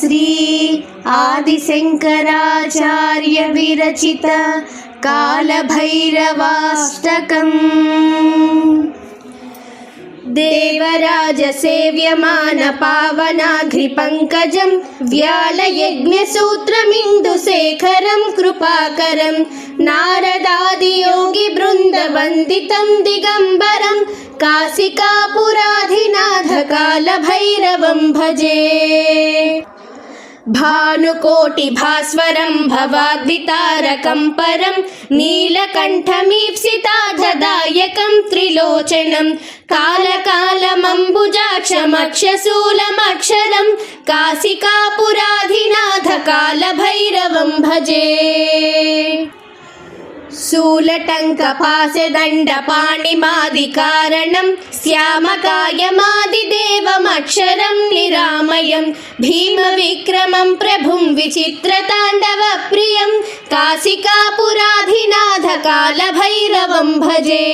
श्री आदिशंकराचार्य विरचित कालभैरवाष्टकम्। देवराज सेव्यमान पावनाघ्रिपङ्कजं व्यालयज्ञसूत्रमिन्दुशेखरं कृपाकरं नारदादियोगी बृन्दवन्दितं दिगम्बरं काशिकापुराधिनाथ कालभैरवं भजे। भानुकोटिभास्वरं भवाद्दितारकं परं नीलकण्ठमीप्सितार्थदायकं त्रिलोचनं कालकालमम्बुजाक्षमक्षशूलमक्षरं काशिकापुराधिनाथ कालभैरवं भजे। शूलटङ्कपाशदण्डपाणिमादिकारणं श्यामकायमादिदेवमक्षरं निरामयं भीमविक्रमं प्रभुं विचित्रताण्डवप्रियं काशिकापुराधिनाथ कालभैरवं भजे।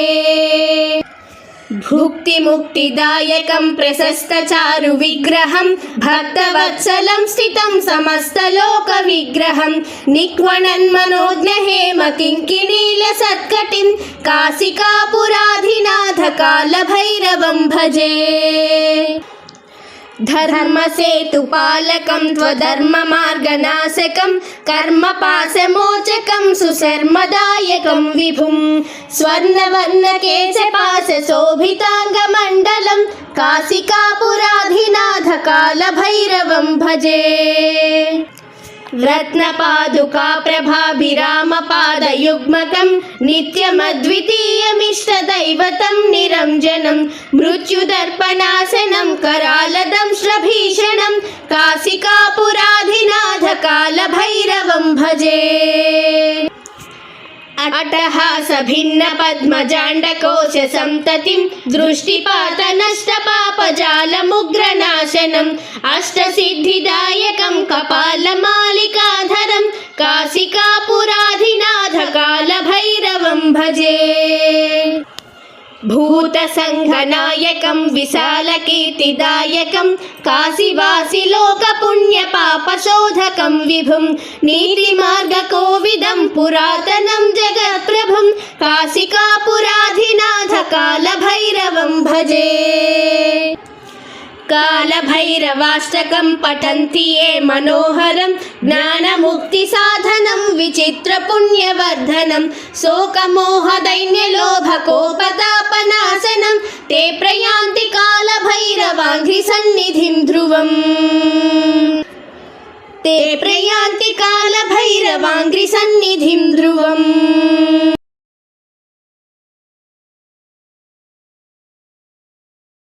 भुक्तिमुक्तिदायकं प्रशस्तचारुविग्रहं भक्तवत्सलं स्थितं समस्तलोकविग्रहं निक्वणन्मनोज्ञहेमकिङ्किणीलसत्कटिं काशिकापुराधिनाथ कालभैरवं भजे। धर्मसेतुपालकं त्वधर्ममार्गनाशकं कर्मपाशमोचकं सुशर्मदायकं विभुं स्वर्णवर्णकेशपाशशोभिताङ्गमण्डलं काशिकापुराधिनाथ कालभैरवं भजे। रत्नपादुकाप्रभाभिरामपादयुग्मकं नित्यमद्वितीयमिष्टदैवतं निरञ्जनं मृत्युदर्पणासनं करालदंष्ट्रभीषणं काशिकापुराधिनाथ कालभैरवं भजे। अट्टहासभिन्नपद्मजाण्डकोशसन्ततिं दृष्टिपातनष्टपापजालमुग्रनाशनम् अष्टसिद्धिदायकं कपालमालिकाधरं काशिकापुराधिनाथ कालभैरवं भजे। भूतसङ्घनायकं विशालकीर्तिदायकं काशीवासिलोकपुण्यपापशोधकं विभुं नीतिमार्गकोविदं पुरातनं जगत्प्रभुं काशिकापुराधिनाथ कालभैरवं भजे। कालभैरवाष्टकं पठन्ति ये मनोहरं ज्ञानमुक्तिसाधनं विचित्रपुण्यवर्धनं शोकमोहदैन्यलोभकोपतापनाशनं ते प्रयान्ति कालभैरवाङ्घ्रिसन्निधिं ध्रुवम्। ते प्रयान्ति कालभैरवाङ्घ्रिसन्निधिं ध्रुवम्।